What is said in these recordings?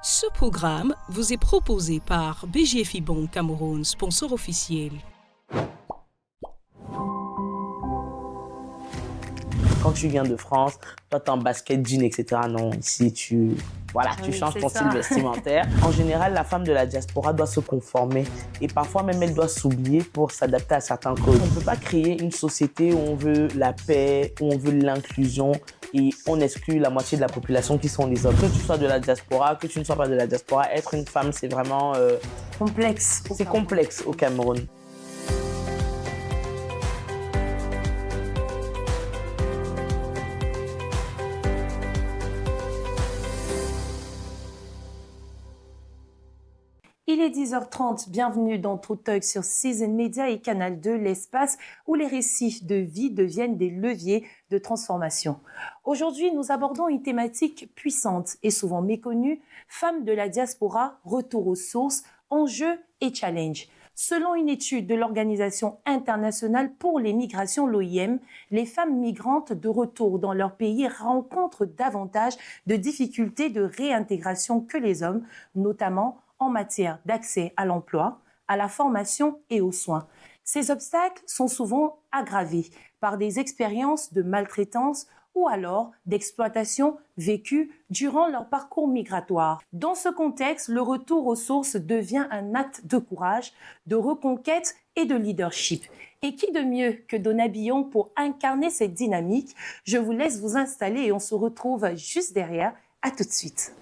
Ce programme vous est proposé par BGFI Bank Cameroun, sponsor officiel. Quand tu viens de France, toi t'es en basket, jean, etc. Non, ici tu changes ton style vestimentaire. En général, la femme de la diaspora doit se conformer et parfois même elle doit s'oublier pour s'adapter à certains codes. On ne peut pas créer une société où on veut la paix, où on veut l'inclusion et on exclut la moitié de la population qui sont les hommes. Que tu sois de la diaspora, que tu ne sois pas de la diaspora, être une femme, c'est vraiment complexe. C'est complexe au Cameroun. Il est 10h30, bienvenue dans True Talk sur Season Media et Canal 2, l'espace où les récits de vie deviennent des leviers de transformation. Aujourd'hui, nous abordons une thématique puissante et souvent méconnue, femmes de la diaspora, retour aux sources, enjeux et challenges. Selon une étude de l'Organisation internationale pour les migrations, l'OIM, les femmes migrantes de retour dans leur pays rencontrent davantage de difficultés de réintégration que les hommes, notamment en matière d'accès à l'emploi, à la formation et aux soins. Ces obstacles sont souvent aggravés par des expériences de maltraitance ou alors d'exploitation vécues durant leur parcours migratoire. Dans ce contexte, le retour aux sources devient un acte de courage, de reconquête et de leadership. Et qui de mieux que Donna Billon pour incarner cette dynamique? Je vous laisse vous installer et on se retrouve juste derrière. À tout de suite.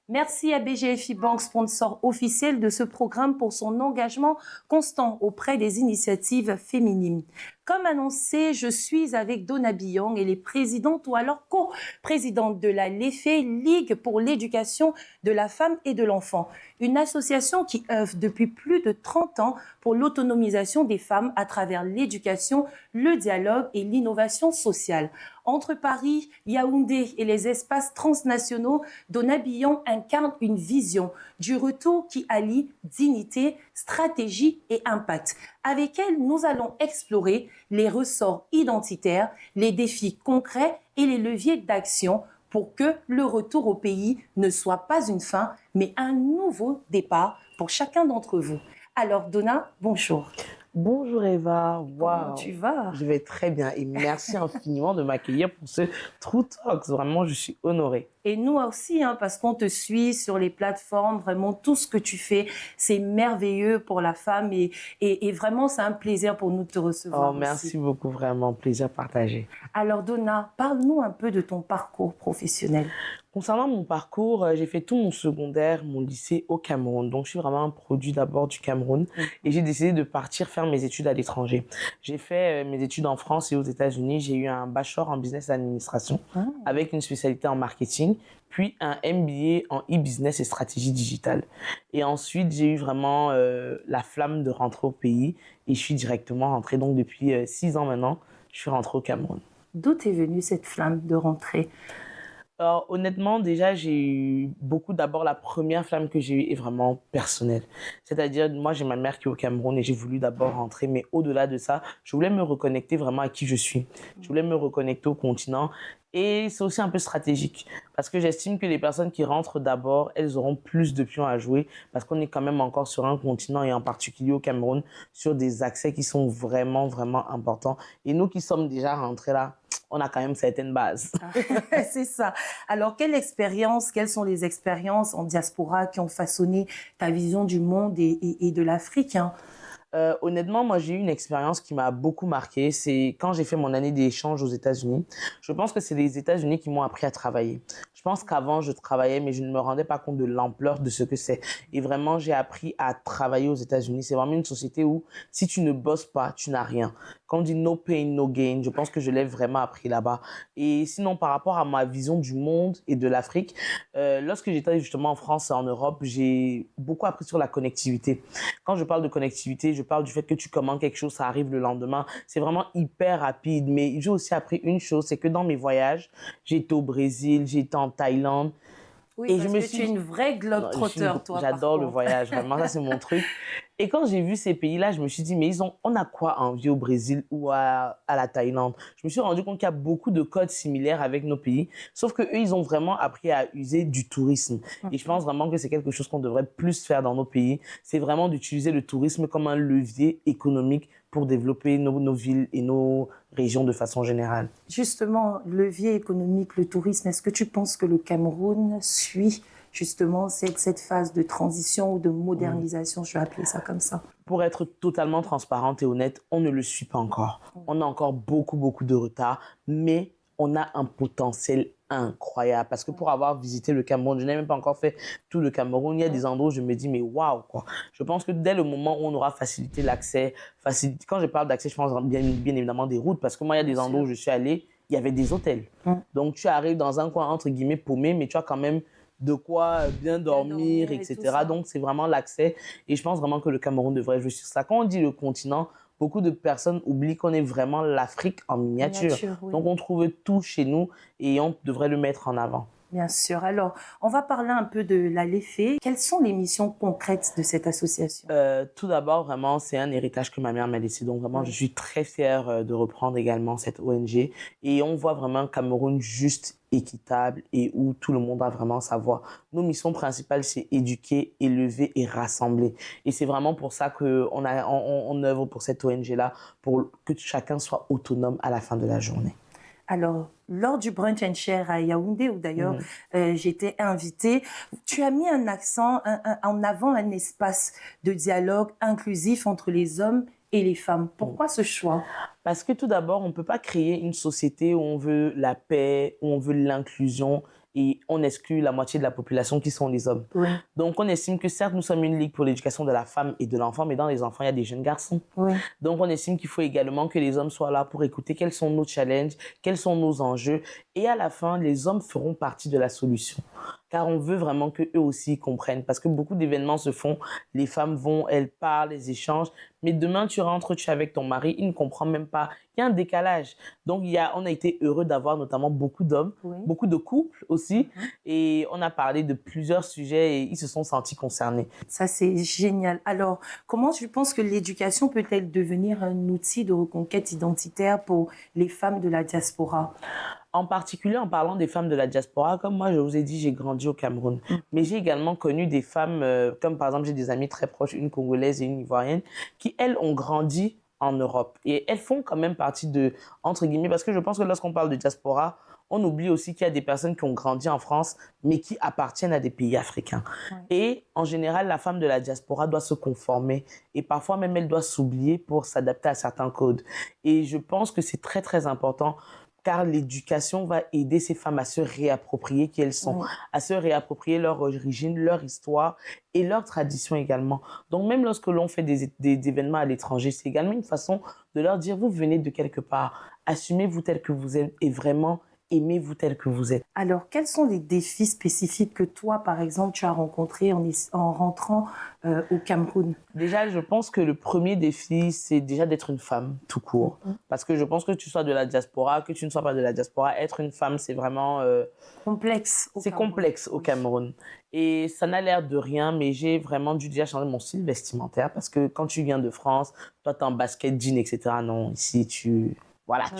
Merci à BGFI Bank, sponsor officiel de ce programme, pour son engagement constant auprès des initiatives féminines. Comme annoncé, je suis avec Donna Billon, elle est présidente ou alors co-présidente de la LEFE, Ligue pour l'éducation de la femme et de l'enfant, une association qui œuvre depuis plus de 30 ans pour l'autonomisation des femmes à travers l'éducation, le dialogue et l'innovation sociale. Entre Paris, Yaoundé et les espaces transnationaux, Donna Billon incarne une vision du retour qui allie dignité, stratégie et impact. Avec elle, nous allons explorer les ressorts identitaires, les défis concrets et les leviers d'action pour que le retour au pays ne soit pas une fin, mais un nouveau départ pour chacun d'entre vous. Alors Donna, bonjour. Bonjour Eva, wow. Comment tu vas? Je vais très bien et merci infiniment de m'accueillir pour ce True Talks. Vraiment, je suis honorée. Et nous aussi, parce qu'on te suit sur les plateformes, vraiment tout ce que tu fais, c'est merveilleux pour la femme et vraiment c'est un plaisir pour nous de te recevoir. Merci beaucoup, vraiment, plaisir partagé. Alors Donna, parle-nous un peu de ton parcours professionnel. Concernant mon parcours, j'ai fait tout mon secondaire, mon lycée au Cameroun. Donc, je suis vraiment un produit d'abord du Cameroun. Et j'ai décidé de partir faire mes études à l'étranger. J'ai fait mes études en France et aux États-Unis. J'ai eu un bachelor en business administration avec une spécialité en marketing, puis un MBA en e-business et stratégie digitale. Et ensuite, j'ai eu vraiment la flamme de rentrer au pays et je suis directement rentrée. Donc, depuis 6 ans maintenant, je suis rentrée au Cameroun. D'où est venue cette flamme de rentrer? Alors, honnêtement, déjà, j'ai eu beaucoup. D'abord, la première flamme que j'ai eue est vraiment personnelle. C'est-à-dire, moi, j'ai ma mère qui est au Cameroun et j'ai voulu d'abord rentrer. Mais au-delà de ça, je voulais me reconnecter vraiment à qui je suis. Je voulais me reconnecter au continent. Et c'est aussi un peu stratégique parce que j'estime que les personnes qui rentrent d'abord, elles auront plus de pions à jouer parce qu'on est quand même encore sur un continent et en particulier au Cameroun sur des accès qui sont vraiment, vraiment importants. Et nous qui sommes déjà rentrés là, on a quand même certaines bases. C'est ça. Alors, quelles sont les expériences en diaspora qui ont façonné ta vision du monde et de l'Afrique? Honnêtement, moi, j'ai eu une expérience qui m'a beaucoup marquée. C'est quand j'ai fait mon année d'échange aux États-Unis. Je pense que c'est les États-Unis qui m'ont appris à travailler. Je pense qu'avant, je travaillais, mais je ne me rendais pas compte de l'ampleur de ce que c'est. Et vraiment, j'ai appris à travailler aux États-Unis. C'est vraiment une société où, si tu ne bosses pas, tu n'as rien. Quand on dit no pain, no gain, je pense que je l'ai vraiment appris là-bas. Et sinon, par rapport à ma vision du monde et de l'Afrique, lorsque j'étais justement en France et en Europe, j'ai beaucoup appris sur la connectivité. Quand je parle de connectivité, je parle du fait que tu commandes quelque chose, ça arrive le lendemain. C'est vraiment hyper rapide. Mais j'ai aussi appris une chose, c'est que dans mes voyages, j'ai été au Brésil, j'ai été en Thaïlande. Oui, et parce que tu es une vraie globe-trotteur, toi. J'adore le voyage, vraiment, ça c'est mon truc. Et quand j'ai vu ces pays-là, je me suis dit, mais on a quoi à envier au Brésil ou à la Thaïlande? Je me suis rendu compte qu'il y a beaucoup de codes similaires avec nos pays, sauf que eux, ils ont vraiment appris à user du tourisme. Et je pense vraiment que c'est quelque chose qu'on devrait plus faire dans nos pays. C'est vraiment d'utiliser le tourisme comme un levier économique pour développer nos villes et nos régions de façon générale. Justement, levier économique, le tourisme, est-ce que tu penses que le Cameroun suit justement cette phase de transition ou de modernisation, je vais appeler ça comme ça? Pour être totalement transparente et honnête, on ne le suit pas encore. On a encore beaucoup de retard, mais on a un potentiel incroyable. Parce que pour avoir visité le Cameroun, je n'ai même pas encore fait tout le Cameroun, il y a des endroits où je me dis, mais waouh, quoi. Je pense que dès le moment où on aura facilité l'accès, quand je parle d'accès, je pense bien évidemment des routes, parce que moi, il y a des endroits où je suis allé, il y avait des hôtels. Donc, tu arrives dans un coin, entre guillemets, paumé, mais tu as quand même de quoi bien dormir, etc. Donc, c'est vraiment l'accès. Et je pense vraiment que le Cameroun devrait jouer sur ça. Quand on dit le continent, beaucoup de personnes oublient qu'on est vraiment l'Afrique en miniature. Oui. Donc, on trouve tout chez nous et on devrait le mettre en avant. Bien sûr. Alors, on va parler un peu de l'ALEFE. Quelles sont les missions concrètes de cette association? Tout d'abord, vraiment, c'est un héritage que ma mère m'a laissé. Donc, vraiment, je suis très fière de reprendre également cette ONG. Et on voit vraiment un Cameroun juste, équitable et où tout le monde a vraiment sa voix. Nos missions principales, c'est éduquer, élever et rassembler. Et c'est vraiment pour ça qu'on œuvre pour cette ONG-là, pour que chacun soit autonome à la fin de la journée. Alors, lors du brunch and share à Yaoundé, où d'ailleurs j'étais invitée, tu as mis un accent en avant un espace de dialogue inclusif entre les hommes et les femmes. Pourquoi ce choix? Parce que tout d'abord, on ne peut pas créer une société où on veut la paix, où on veut l'inclusion et on exclut la moitié de la population qui sont les hommes. Oui. Donc, on estime que certes, nous sommes une ligue pour l'éducation de la femme et de l'enfant, mais dans les enfants, il y a des jeunes garçons. Oui. Donc, on estime qu'il faut également que les hommes soient là pour écouter quels sont nos challenges, quels sont nos enjeux. Et à la fin, les hommes feront partie de la solution. Car on veut vraiment qu'eux aussi comprennent. Parce que beaucoup d'événements se font, les femmes vont, elles parlent, elles échangent. Mais demain, tu rentres, tu es avec ton mari, il ne comprend même pas. Il y a un décalage. Donc, on a été heureux d'avoir notamment beaucoup d'hommes, beaucoup de couples aussi. Et on a parlé de plusieurs sujets et ils se sont sentis concernés. Ça, c'est génial. Alors, comment tu penses que l'éducation peut-elle devenir un outil de reconquête identitaire pour les femmes de la diaspora? En particulier en parlant des femmes de la diaspora, comme moi je vous ai dit, j'ai grandi au Cameroun. Mais j'ai également connu des femmes, comme par exemple j'ai des amies très proches, une Congolaise et une Ivoirienne, qui elles ont grandi en Europe. Et elles font quand même partie de, entre guillemets, parce que je pense que lorsqu'on parle de diaspora, on oublie aussi qu'il y a des personnes qui ont grandi en France, mais qui appartiennent à des pays africains. Et en général, la femme de la diaspora doit se conformer. Et parfois même, elle doit s'oublier pour s'adapter à certains codes. Et je pense que c'est très, très important car l'éducation va aider ces femmes à se réapproprier qui elles sont, à se réapproprier leur origine, leur histoire et leur tradition également. Donc même lorsque l'on fait des événements à l'étranger, c'est également une façon de leur dire, vous venez de quelque part, assumez-vous tel que vous êtes et vraiment aimez-vous tel que vous êtes. Alors, quels sont les défis spécifiques que toi, par exemple, tu as rencontrés en rentrant au Cameroun? Déjà, je pense que le premier défi, c'est déjà d'être une femme, tout court. Parce que je pense que tu sois de la diaspora, que tu ne sois pas de la diaspora, être une femme, c'est vraiment... complexe. C'est complexe au Cameroun. Et ça n'a l'air de rien, mais j'ai vraiment dû déjà changer mon style vestimentaire. Parce que quand tu viens de France, toi, t'es en basket, jean, etc. Non, ici, tu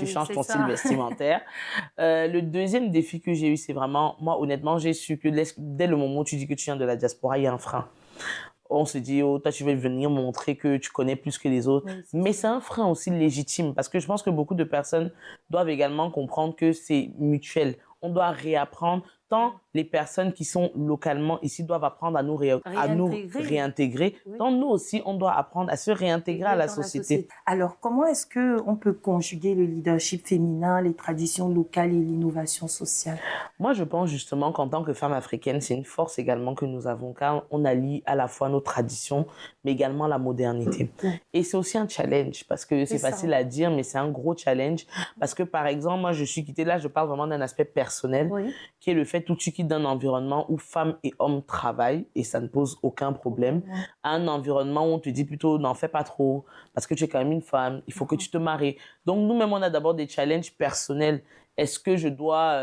changes ton style vestimentaire. Le deuxième défi que j'ai eu, c'est vraiment, moi, honnêtement, j'ai su que dès le moment où tu dis que tu viens de la diaspora, il y a un frein. On se dit, oh, toi, tu veux venir montrer que tu connais plus que les autres. Mais c'est un frein aussi légitime parce que je pense que beaucoup de personnes doivent également comprendre que c'est mutuel. On doit réapprendre. Tant les personnes qui sont localement ici doivent apprendre à nous réintégrer, tant nous aussi, on doit apprendre à se réintégrer à la société. Alors, comment est-ce qu'on peut conjuguer le leadership féminin, les traditions locales et l'innovation sociale? Moi, je pense justement qu'en tant que femme africaine, c'est une force également que nous avons, car on allie à la fois nos traditions, mais également la modernité. Et c'est aussi un challenge, parce que c'est facile à dire, mais c'est un gros challenge. Parce que, par exemple, moi, je suis quittée, là, je parle vraiment d'un aspect personnel, qui est le fait où tu quittes d'un environnement où femmes et hommes travaillent et ça ne pose aucun problème, à un environnement où on te dit plutôt n'en fais pas trop parce que tu es quand même une femme, il faut que tu te maries. Donc nous-mêmes, on a d'abord des challenges personnels. Est-ce que je dois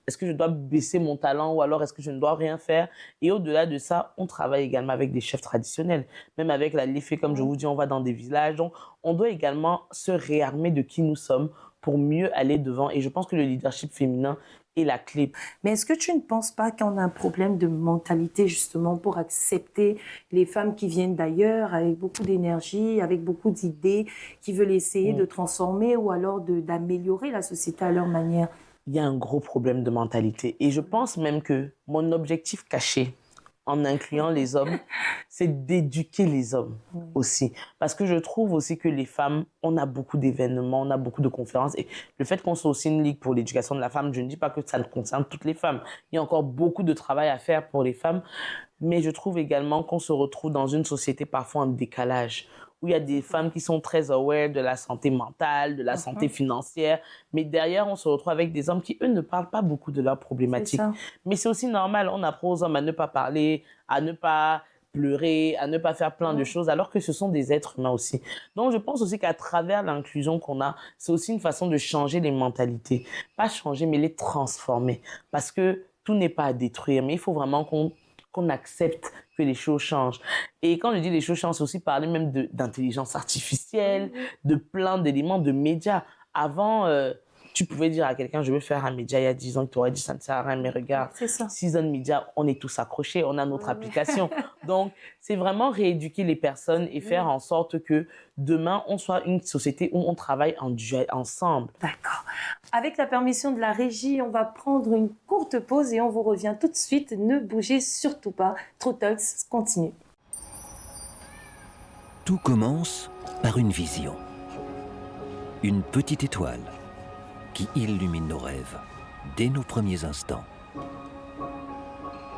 est-ce que je dois baisser mon talent ou alors est-ce que je ne dois rien faire? Et au-delà de ça, on travaille également avec des chefs traditionnels, même avec la Léfé, comme je vous dis, on va dans des villages. Donc, on doit également se réarmer de qui nous sommes pour mieux aller devant. Et je pense que le leadership féminin est la clé. Mais est-ce que tu ne penses pas qu'on a un problème de mentalité justement pour accepter les femmes qui viennent d'ailleurs avec beaucoup d'énergie, avec beaucoup d'idées, qui veulent essayer de transformer ou alors d'améliorer la société à leur manière? Il y a un gros problème de mentalité. Et je pense même que mon objectif caché, en incluant les hommes, c'est d'éduquer les hommes aussi. Parce que je trouve aussi que les femmes, on a beaucoup d'événements, on a beaucoup de conférences. Et le fait qu'on soit aussi une ligue pour l'éducation de la femme, je ne dis pas que ça ne concerne toutes les femmes. Il y a encore beaucoup de travail à faire pour les femmes. Mais je trouve également qu'on se retrouve dans une société parfois en décalage, où il y a des femmes qui sont très aware de la santé mentale, de la santé financière, mais derrière, on se retrouve avec des hommes qui, eux, ne parlent pas beaucoup de leurs problématiques. Mais c'est aussi normal, on apprend aux hommes à ne pas parler, à ne pas pleurer, à ne pas faire plein de choses, alors que ce sont des êtres humains aussi. Donc, je pense aussi qu'à travers l'inclusion qu'on a, c'est aussi une façon de changer les mentalités. Pas changer, mais les transformer. Parce que tout n'est pas à détruire, mais il faut vraiment qu'on accepte que les choses changent. Et quand je dis les choses changent, c'est aussi parler même d'intelligence artificielle, de plein d'éléments, de médias. Avant, tu pouvais dire à quelqu'un, je veux faire un média il y a 10 ans, il t'aurait dit, ça ne sert à rien, mais regarde, 6 ans de média, on est tous accrochés, on a notre application. Donc, c'est vraiment rééduquer les personnes et faire en sorte que demain, on soit une société où on travaille ensemble. D'accord. Avec la permission de la régie, on va prendre une courte pause et on vous revient tout de suite. Ne bougez surtout pas. True Talks continue. Tout commence par une vision. Une petite étoile qui illumine nos rêves dès nos premiers instants.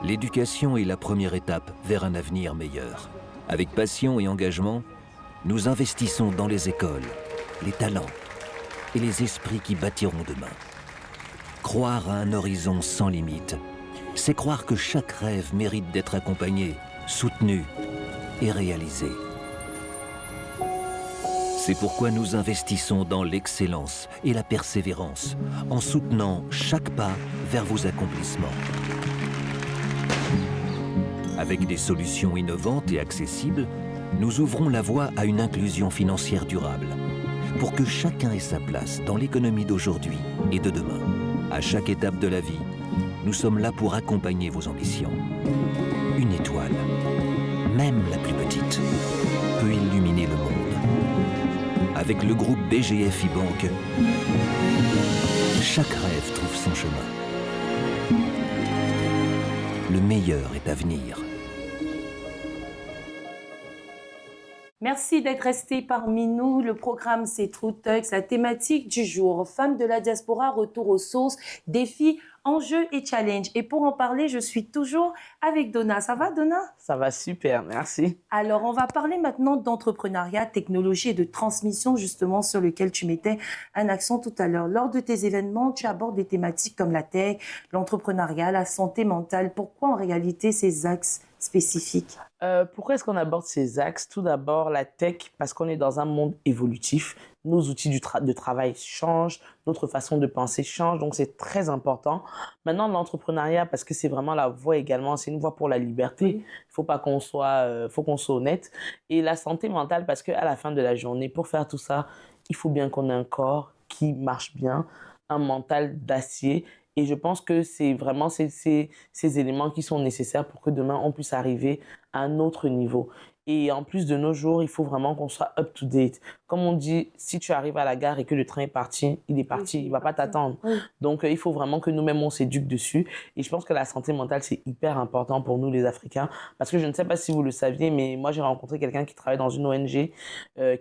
L'éducation est la première étape vers un avenir meilleur. Avec passion et engagement, nous investissons dans les écoles, les talents et les esprits qui bâtiront demain. Croire à un horizon sans limite, c'est croire que chaque rêve mérite d'être accompagné, soutenu et réalisé. C'est pourquoi nous investissons dans l'excellence et la persévérance, en soutenant chaque pas vers vos accomplissements. Avec des solutions innovantes et accessibles, nous ouvrons la voie à une inclusion financière durable, pour que chacun ait sa place dans l'économie d'aujourd'hui et de demain. À chaque étape de la vie, nous sommes là pour accompagner vos ambitions. Une étoile, même la plus petite, peut illuminer le monde. Avec le groupe BGF e-Bank, chaque rêve trouve son chemin. Le meilleur est à venir. Merci d'être resté parmi nous. Le programme, c'est True Talks, la thématique du jour. Femmes de la diaspora, retour aux sources, défis, enjeux et challenges. Et pour en parler, je suis toujours avec Donna. Ça va, Donna? Ça va super, merci. Alors, on va parler maintenant d'entrepreneuriat, technologie et de transmission, justement, sur lequel tu mettais un accent tout à l'heure. Lors de tes événements, tu abordes des thématiques comme la tech, l'entrepreneuriat, la santé mentale. Pourquoi, en réalité, ces axes spécifiques? Pourquoi est-ce qu'on aborde ces axes? Tout d'abord, la tech, parce qu'on est dans un monde évolutif. Nos outils de travail changent, notre façon de penser change, donc c'est très important. Maintenant, l'entrepreneuriat, parce que c'est vraiment la voie également, c'est une voie pour la liberté. Il faut pas qu'on soit, faut qu'on soit honnête. Et la santé mentale, parce qu'à la fin de la journée, pour faire tout ça, il faut bien qu'on ait un corps qui marche bien, un mental d'acier. Et je pense que c'est vraiment ces éléments qui sont nécessaires pour que demain, on puisse arriver à un autre niveau. Et en plus de nos jours, il faut vraiment qu'on soit up-to-date. Comme on dit, si tu arrives à la gare et que le train est parti, il est parti, il ne va pas t'attendre. Donc, il faut vraiment que nous-mêmes, on s'éduque dessus. Et je pense que la santé mentale, c'est hyper important pour nous, les Africains. Parce que je ne sais pas si vous le saviez, mais moi, j'ai rencontré quelqu'un qui travaille dans une ONG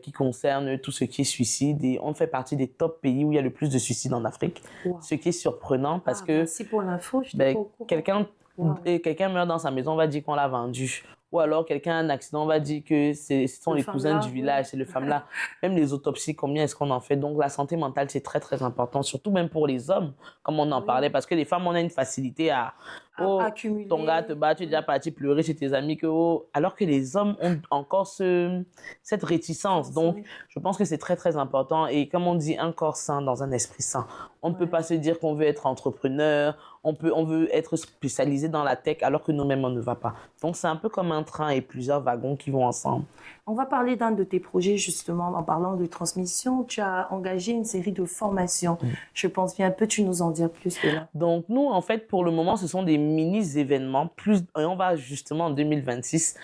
qui concerne tout ce qui est suicide. Et on fait partie des top pays où il y a le plus de suicides en Afrique. Ce qui est surprenant parce que... Merci pour l'info, je t'ai pas au courant. Quelqu'un meurt dans sa maison, on va dire qu'on l'a vendu. Ou alors quelqu'un a un accident, on va dire que ce sont les cousins du village, c'est le femme-là. Même les autopsies, combien est-ce qu'on en fait? Donc la santé mentale, c'est très très important, surtout même pour les hommes, comme on en parlait. Parce que les femmes, on a une facilité à accumuler. Ton gars te bat, tu es déjà parti pleurer chez tes amis. Alors que les hommes ont encore cette réticence. Donc je pense que c'est très très important. Et comme on dit, un corps sain dans un esprit sain. On ne peut pas se dire qu'on veut être entrepreneur, on veut être spécialisé dans la tech alors que nous-mêmes, on ne va pas. Donc, c'est un peu comme un train et plusieurs wagons qui vont ensemble. On va parler d'un de tes projets, justement, en parlant de transmission. Tu as engagé une série de formations. Je pense bien, peux-tu nous en dire plus de là? Donc, nous, en fait, pour le moment, ce sont des mini-événements. Et on va justement, en 2026,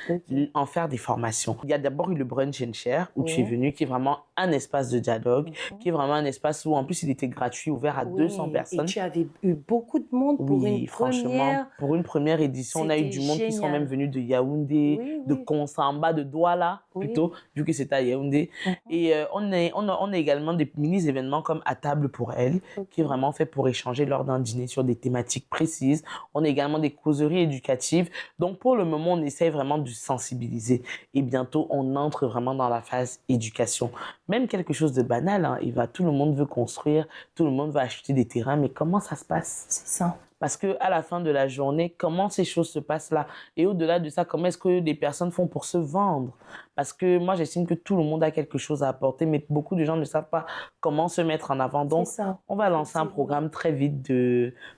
en faire des formations. Il y a d'abord eu le Brunch and Share, où tu es venu, qui est vraiment un espace de dialogue, qui est vraiment un espace où, en plus, il était gratuit, ouvert à 200 personnes. Et tu avais eu beaucoup de monde pour une première. Pour une première édition, on a eu du monde qui sont même venus de Yaoundé, de Konsamba, de Douala, plutôt, vu que c'était à Yaoundé. Et on a également des mini-événements comme À table pour elle, qui est vraiment fait pour échanger lors d'un dîner sur des thématiques précises. On a également des causeries éducatives. Donc, pour le moment, on essaie vraiment de sensibiliser. Et bientôt, on entre vraiment dans la phase éducation. Même quelque chose de banal, hein, tout le monde veut construire, tout le monde va acheter des terrains, mais comment ça se passe? C'est ça. Parce qu'à la fin de la journée, comment ces choses se passent là? Et au-delà de ça, comment est-ce que les personnes font pour se vendre? Parce que moi, j'estime que tout le monde a quelque chose à apporter, mais beaucoup de gens ne savent pas comment se mettre en avant. Donc, on va lancer un programme très vite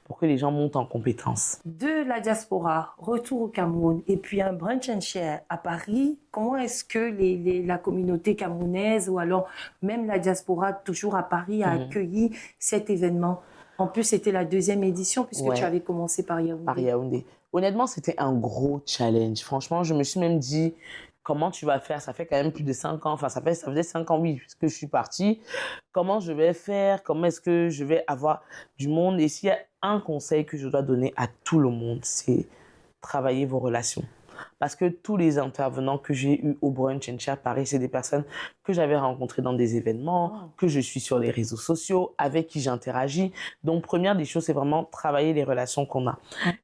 pour que les gens montent en compétences. De la diaspora, retour au Cameroun, et puis un brunch and share à Paris. Comment est-ce que la communauté camerounaise, ou alors même la diaspora toujours à Paris, a accueilli cet événement? En plus, c'était la 2e édition puisque tu avais commencé par Yaoundé. Par Yaoundé. Honnêtement, c'était un gros challenge. Franchement, je me suis même dit, comment tu vas faire? Ça fait quand même plus de 5 ans. Enfin, ça faisait 5 ans, oui, que je suis partie. Comment je vais faire? Comment est-ce que je vais avoir du monde? Et s'il y a un conseil que je dois donner à tout le monde, c'est travailler vos relations. Parce que tous les intervenants que j'ai eus au Brunch and Share Paris, c'est des personnes que j'avais rencontrées dans des événements, que je suis sur les réseaux sociaux, avec qui j'interagis. Donc, première des choses, c'est vraiment travailler les relations qu'on a.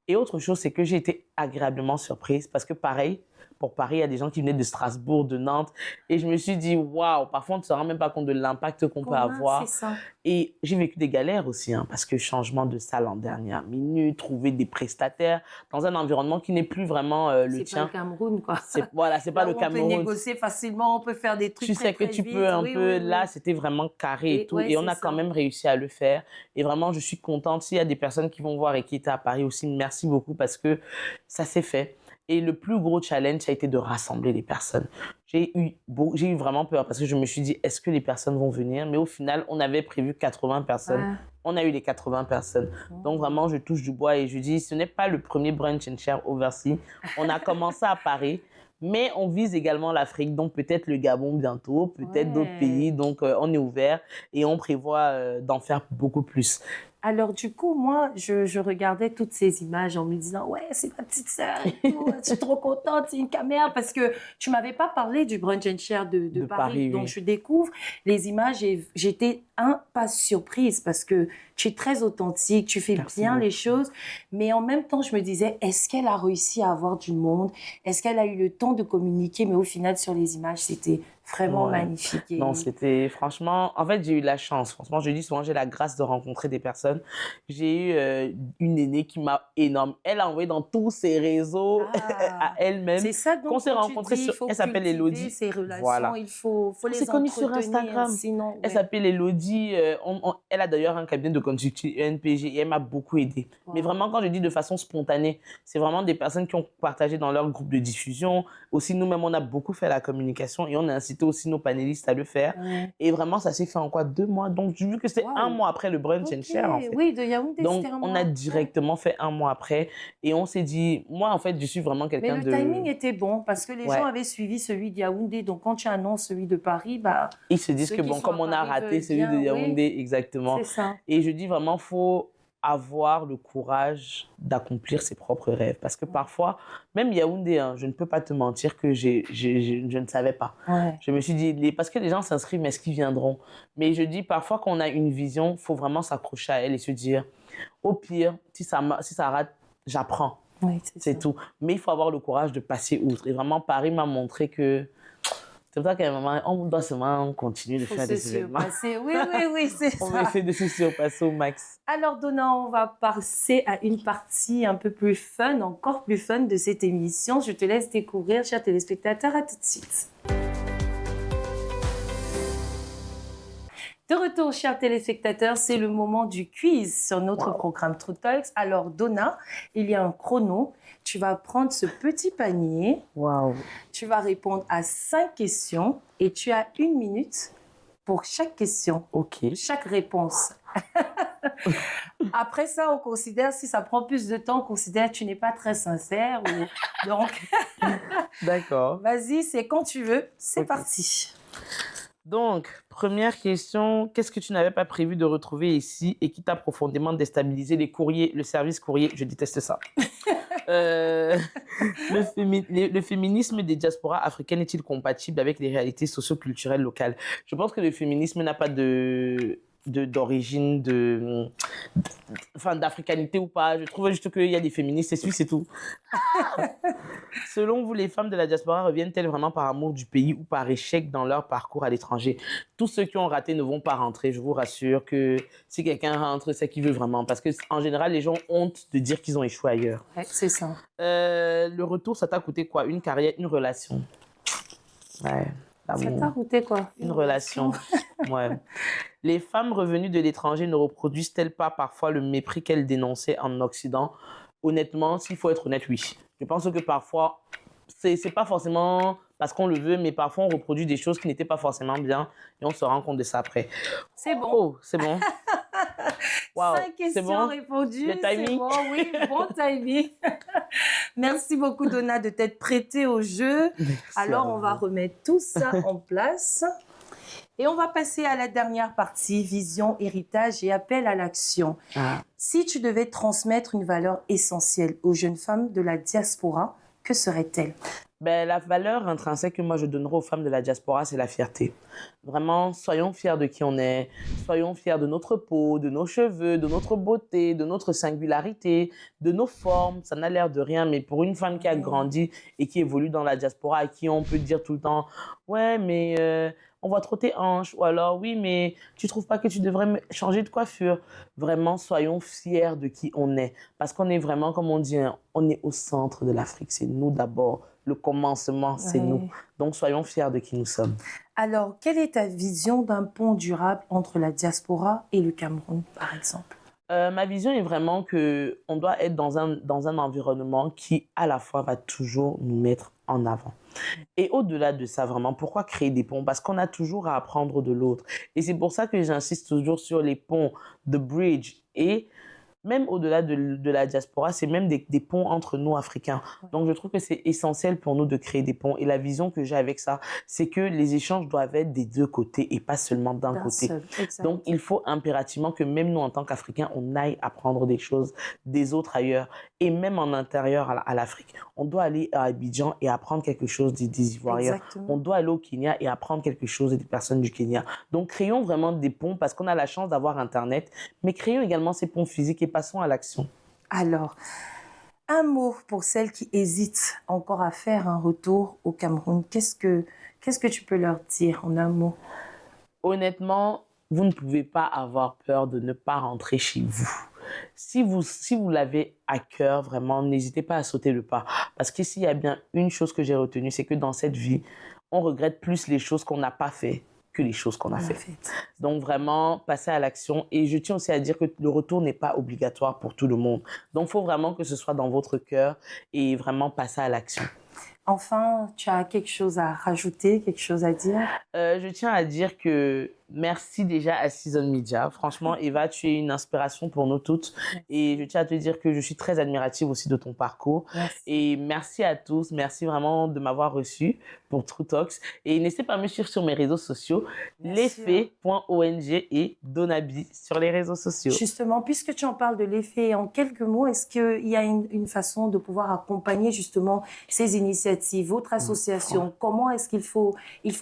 Et autre chose, c'est que j'ai été agréablement surprise parce que pareil, pour Paris, il y a des gens qui venaient de Strasbourg, de Nantes. Et je me suis dit, waouh, parfois on ne se rend même pas compte de l'impact qu'on peut avoir. C'est ça. Et j'ai vécu des galères aussi, hein, parce que changement de salle en dernière minute, trouver des prestataires dans un environnement qui n'est plus vraiment le tien. C'est pas le Cameroun, quoi. C'est pas le Cameroun. On peut négocier facilement, on peut faire des trucs tu sais que tu peux un peu, là, c'était vraiment carré et tout. Et on a quand même réussi à le faire. Et vraiment, je suis contente. S'il y a des personnes qui vont voir et qui étaient à Paris aussi, merci beaucoup parce que ça s'est fait. Et le plus gros challenge, ça a été de rassembler les personnes. J'ai eu vraiment peur parce que je me suis dit, est-ce que les personnes vont venir? Mais au final, on avait prévu 80 personnes. On a eu les 80 personnes. Donc vraiment, je touche du bois et je dis, ce n'est pas le premier Brunch and Share Overseas. On a commencé à Paris, mais on vise également l'Afrique. Donc peut-être le Gabon bientôt, peut-être d'autres pays. Donc on est ouvert et on prévoit d'en faire beaucoup plus. Alors, du coup, moi, je regardais toutes ces images en me disant « Ouais, c'est ma petite sœur et tout, je suis trop contente, c'est une caméra. » Parce que tu ne m'avais pas parlé du Brunch and Share de Paris. Donc, je découvre les images et j'étais pas surprise parce que tu es très authentique, tu fais bien les choses. Mais en même temps, je me disais, est-ce qu'elle a réussi à avoir du monde? Est-ce qu'elle a eu le temps de communiquer? Mais au final, sur les images, c'était vraiment magnifique. Non, c'était franchement... En fait, j'ai eu la chance. Franchement, je dis souvent, j'ai la grâce de rencontrer des personnes. J'ai eu une aînée qui m'a énorme. Elle a envoyé dans tous ses réseaux à elle-même. C'est ça donc qu'on s'est rencontrés sur... Elle s'appelle Elodie. Ces relations, il faut les entretenir. On s'est connus sur Instagram. Sinon, elle s'appelle Elodie. Elle a d'ailleurs un cabinet de consulting ENPG et elle m'a beaucoup aidée. Mais vraiment, quand je dis de façon spontanée, c'est vraiment des personnes qui ont partagé dans leur groupe de diffusion. Aussi, nous-mêmes, on a beaucoup fait la communication et on a incité aussi nos panélistes à le faire. Et vraiment, ça s'est fait en 2 mois. Donc, vu que c'était 1 mois après le Brunch and Share, en fait. Oui, de Yaoundé, donc, on a directement fait 1 mois après. Et on s'est dit, moi, en fait, je suis vraiment quelqu'un de... Mais le timing était bon parce que les gens avaient suivi celui de Yaoundé. Donc, quand tu annonces celui de Paris, bah... Ils se disent que, bon, comme on a raté celui de Yaoundé, exactement. C'est ça. Et je dis vraiment, il faut avoir le courage d'accomplir ses propres rêves. Parce que parfois, même Yaoundé, hein, je ne peux pas te mentir que je ne savais pas. Je me suis dit, parce que les gens s'inscrivent, mais est-ce qu'ils viendront? Mais je dis, parfois, quand on a une vision, il faut vraiment s'accrocher à elle et se dire, au pire, si ça rate, j'apprends. C'est tout. Mais il faut avoir le courage de passer outre. Et vraiment, Paris m'a montré que c'est pour ça qu'à un moment, on doit seulement continuer de faire des événements. Oui, c'est ça. On va essayer de se surpasser au max. Alors, Donna, on va passer à une partie un peu plus fun, encore plus fun de cette émission. Je te laisse découvrir, chers téléspectateurs, à tout de suite. De retour, chers téléspectateurs, c'est le moment du quiz sur notre programme True Talks. Alors, Donna, il y a un chrono. Tu vas prendre ce petit panier. Waouh. Tu vas répondre à 5 questions et tu as 1 minute pour chaque question, Ok. chaque réponse. Après ça, on considère, si ça prend plus de temps, on considère que tu n'es pas très sincère. Donc, D'accord. vas-y, c'est quand tu veux. C'est Ok. parti. Donc, première question, qu'est-ce que tu n'avais pas prévu de retrouver ici et qui t'a profondément déstabilisé? Les courriers, le service courrier, je déteste ça. Le féminisme des diasporas africaines est-il compatible avec les réalités socio-culturelles locales? Je pense que le féminisme n'a pas d'origine enfin d'africanité ou pas. Je trouve juste qu'il y a des féministes et c'est tout. Selon vous, les femmes de la diaspora reviennent-elles vraiment par amour du pays ou par échec dans leur parcours à l'étranger? Tous ceux qui ont raté ne vont pas rentrer. Je vous rassure que si quelqu'un rentre, c'est qu'il veut vraiment. Parce qu'en général, les gens ont honte de dire qu'ils ont échoué ailleurs. Ouais, c'est ça. Le retour, ça t'a coûté quoi? Une carrière, une relation? Ouais. Ça l'amour. t'a coûté quoi? Une relation. Ouais. Les femmes revenues de l'étranger ne reproduisent-elles pas parfois le mépris qu'elles dénonçaient en Occident? Honnêtement, s'il faut être honnête, oui. Je pense que parfois, c'est pas forcément parce qu'on le veut, mais parfois on reproduit des choses qui n'étaient pas forcément bien et on se rend compte de ça après. C'est bon. Oh, c'est bon. Wow, 5 c'est questions bon? répondues. Le timing? C'est bon, oui, bon timing. Merci beaucoup, Donna, de t'être prêtée au jeu. Merci Alors, à on va vous. remettre tout ça en place. Et on va passer à la dernière partie, vision, héritage et appel à l'action. Ah. Si tu devais transmettre une valeur essentielle aux jeunes femmes de la diaspora, que serait-elle? Ben, la valeur intrinsèque que moi je donnerais aux femmes de la diaspora, c'est la fierté. Vraiment, soyons fiers de qui on est, soyons fiers de notre peau, de nos cheveux, de notre beauté, de notre singularité, de nos formes. Ça n'a l'air de rien, mais pour une femme qui a grandi et qui évolue dans la diaspora, à qui on peut dire tout le temps, ouais, mais on voit trop tes hanches, ou alors, oui, mais tu trouves pas que tu devrais changer de coiffure? Vraiment, soyons fiers de qui on est, parce qu'on est vraiment, comme on dit, hein, on est au centre de l'Afrique, c'est nous d'abord. Le commencement, c'est Ouais. nous. Donc, soyons fiers de qui nous sommes. Alors, quelle est ta vision d'un pont durable entre la diaspora et le Cameroun, par exemple? Ma vision est vraiment qu'on doit être dans un environnement qui, à la fois, va toujours nous mettre en avant. Et au-delà de ça, vraiment, pourquoi créer des ponts? Parce qu'on a toujours à apprendre de l'autre. Et c'est pour ça que j'insiste toujours sur les ponts, the bridge. Et même au-delà de la diaspora, c'est même des ponts entre nous, Africains. Donc, je trouve que c'est essentiel pour nous de créer des ponts. Et la vision que j'ai avec ça, c'est que les échanges doivent être des deux côtés et pas seulement d'un côté. Seul, exact. Donc, il faut impérativement que même nous, en tant qu'Africains, on aille apprendre des choses des autres ailleurs et même en intérieur à l'Afrique. On doit aller à Abidjan et apprendre quelque chose des Ivoiriens. Exactement. On doit aller au Kenya et apprendre quelque chose des personnes du Kenya. Donc, créons vraiment des ponts parce qu'on a la chance d'avoir Internet, mais créons également ces ponts physiques et passons à l'action. Alors, un mot pour celles qui hésitent encore à faire un retour au Cameroun. Qu'est-ce que tu peux leur dire en un mot? Honnêtement, vous ne pouvez pas avoir peur de ne pas rentrer chez vous. Si vous l'avez à cœur, vraiment, n'hésitez pas à sauter le pas. Parce qu'ici, il y a bien une chose que j'ai retenue, c'est que dans cette vie, on regrette plus les choses qu'on n'a pas fait que les choses qu'on a fait. Donc vraiment, passez à l'action. Et je tiens aussi à dire que le retour n'est pas obligatoire pour tout le monde. Donc il faut vraiment que ce soit dans votre cœur et vraiment passer à l'action. Enfin, tu as quelque chose à rajouter, quelque chose à dire? Je tiens à dire que merci déjà à Season Media. Franchement, Eva, tu es une inspiration pour nous toutes. Merci. Et je tiens à te dire que je suis très admirative aussi de ton parcours. Merci. Et merci à tous. Merci vraiment de m'avoir reçu pour True Talks. Et n'hésitez pas à me suivre sur mes réseaux sociaux, lesfaits.ong et Donabi sur les réseaux sociaux. Justement, puisque tu en parles de l'effet, en quelques mots, est-ce qu'il y a une façon de pouvoir accompagner justement ces initiatives, votre association? Comment est-ce qu'il faut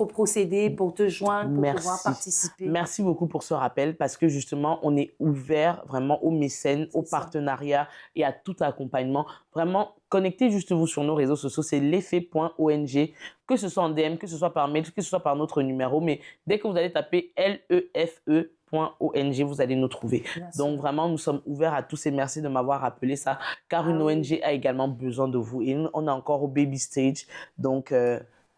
procéder pour te joindre, pour pouvoir participer? Merci beaucoup pour ce rappel parce que justement, on est ouvert vraiment aux mécènes, aux partenariats et à tout accompagnement. Vraiment, connectez juste vous sur nos réseaux sociaux, c'est lesfaits.ong, que ce soit en DM, que ce soit par mail, que ce soit par notre numéro. Mais dès que vous allez taper lefe.ong, vous allez nous trouver. Donc vraiment, nous sommes ouverts à tous et merci de m'avoir rappelé ça, car une ONG a également besoin de vous et on est encore au baby stage. Donc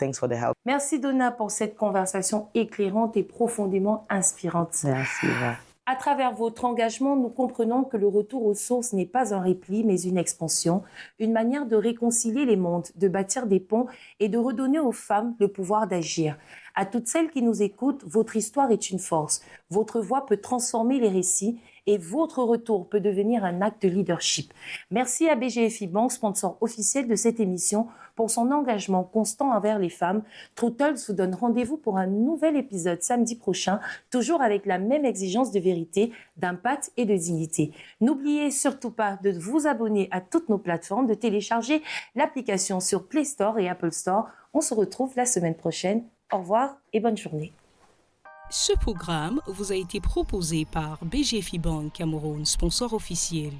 Thanks for the help. Merci Donna pour cette conversation éclairante et profondément inspirante. Merci. Ouais. À travers votre engagement, nous comprenons que le retour aux sources n'est pas un repli, mais une expansion, une manière de réconcilier les mondes, de bâtir des ponts et de redonner aux femmes le pouvoir d'agir. À toutes celles qui nous écoutent, votre histoire est une force. Votre voix peut transformer les récits et votre retour peut devenir un acte de leadership. Merci à BGFI Bank, sponsor officiel de cette émission, pour son engagement constant envers les femmes. True Talks vous donne rendez-vous pour un nouvel épisode samedi prochain, toujours avec la même exigence de vérité, d'impact et de dignité. N'oubliez surtout pas de vous abonner à toutes nos plateformes, de télécharger l'application sur Play Store et Apple Store. On se retrouve la semaine prochaine. Au revoir et bonne journée. Ce programme vous a été proposé par BGFI Bank Cameroun, sponsor officiel.